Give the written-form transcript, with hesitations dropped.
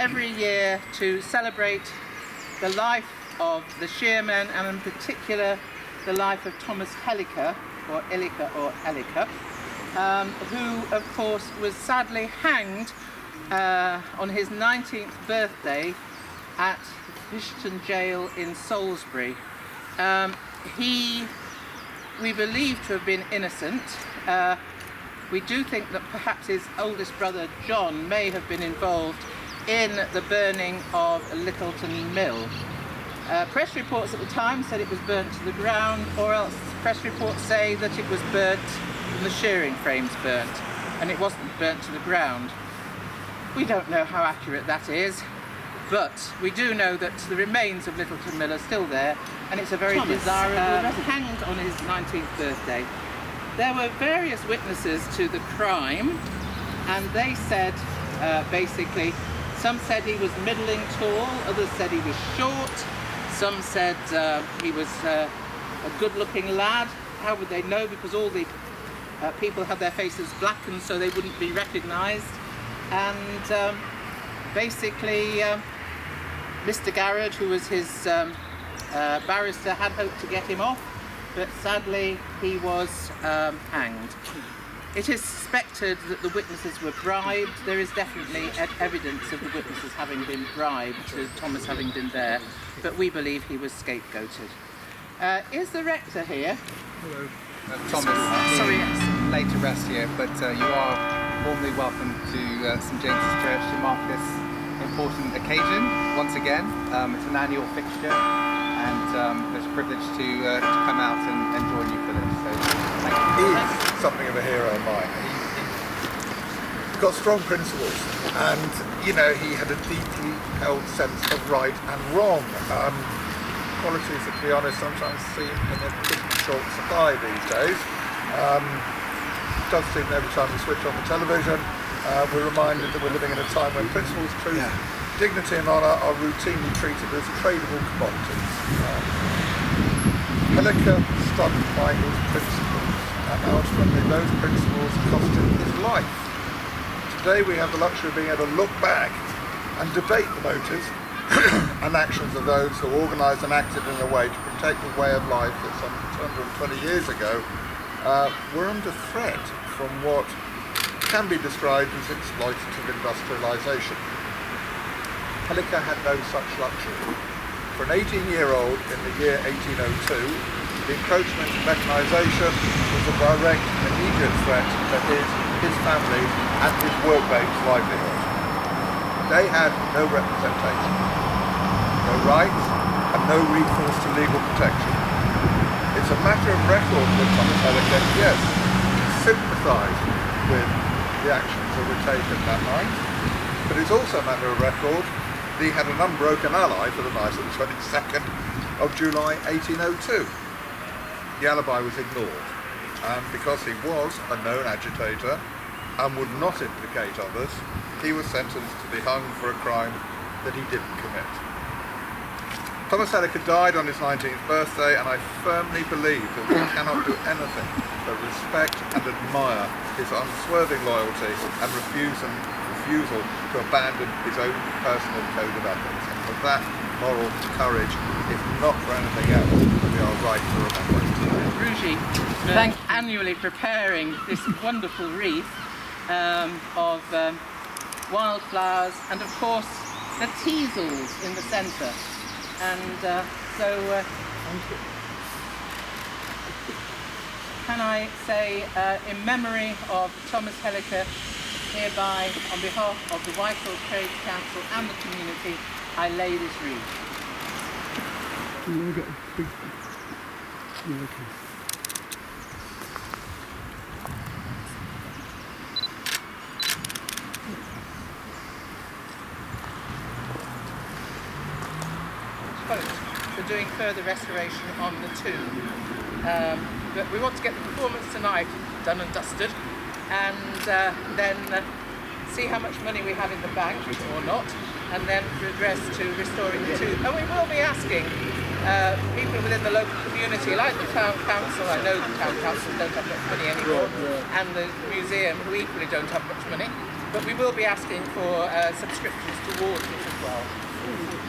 every year to celebrate the life of the shearman, and in particular the life of Thomas Helliker, or Helliker, who of course was sadly hanged on his 19th birthday at Littleton Jail in Salisbury. We believe to have been innocent. We do think that perhaps his oldest brother John may have been involved in the burning of Littleton Mill. Press reports at the time said it was burnt to the ground, or else press reports say that it was burnt and the shearing frames burnt, and it wasn't burnt to the ground. We don't know how accurate that is, but we do know that the remains of Littleton Mill are still there, and it's a very desirable hanged on his 19th birthday. There were various witnesses to the crime, and they said basically, some said he was middling tall, others said he was short, some said he was a good-looking lad. How would they know? Because all the people had their faces blackened so they wouldn't be recognised. And basically, Mr. Garrett, who was his barrister, had hoped to get him off, but sadly he was hanged. It is suspected that the witnesses were bribed. There is definitely evidence of the witnesses having been bribed, Thomas having been there, but we believe he was scapegoated. Is the rector here? Hello. Thomas, is laid to rest here, but you are warmly welcome to St James's Church to mark this important occasion once again. It's an annual fixture, and it's a privilege to come out and join you for this. So thank you. He is something of a hero of mine. He's got strong principles, and you know, he had a deeply held sense of right and wrong. Qualities that, to be honest, sometimes seem in a pretty short supply these days. It does seem every time we switch on the television, we're reminded that we're living in a time when principles, truth, dignity and honour are routinely treated as tradable commodities. Helliker stuck by his principles, and ultimately those principles cost him his life. Today we have the luxury of being able to look back and debate the motives and actions of those who organised and acted in a way to protect the way of life that some 220 years ago were under threat from what can be described as exploitative industrialisation. Helliker had no such luxury. For an 18-year-old in the year 1802, the encroachment of mechanisation was a direct and immediate threat to his family and his workmates' livelihood. They had no representation, no rights, and no recourse to legal protection. It's a matter of record that Thomas Helliker, yes, sympathised with the actions that were taken that night, but it's also a matter of record that he had an unbroken ally for the night of the 22nd of July 1802. The alibi was ignored, and because he was a known agitator and would not implicate others, he was sentenced to be hung for a crime that he didn't commit. Thomas Helliker died on his 19th birthday, and I firmly believe that we cannot do anything but respect and admire his unswerving loyalty and refusal to abandon his own personal code of ethics. And for that moral courage, if not for anything else, we are right to remember it today. Ruji, annually preparing this wonderful wreath of wildflowers, and of course the teasels in the centre, and can I say, in memory of Thomas Helliker, hereby on behalf of the Whitehall Trades Council and the community, I lay this wreath. For doing further restoration on the tomb. But we want to get the performance tonight done and dusted, and then see how much money we have in the bank, or not, and then progress to restoring the tomb. And we will be asking people within the local community, like the town council. I know the town council don't have much money anymore, and the museum, who equally don't have much money, but we will be asking for subscriptions towards it as well.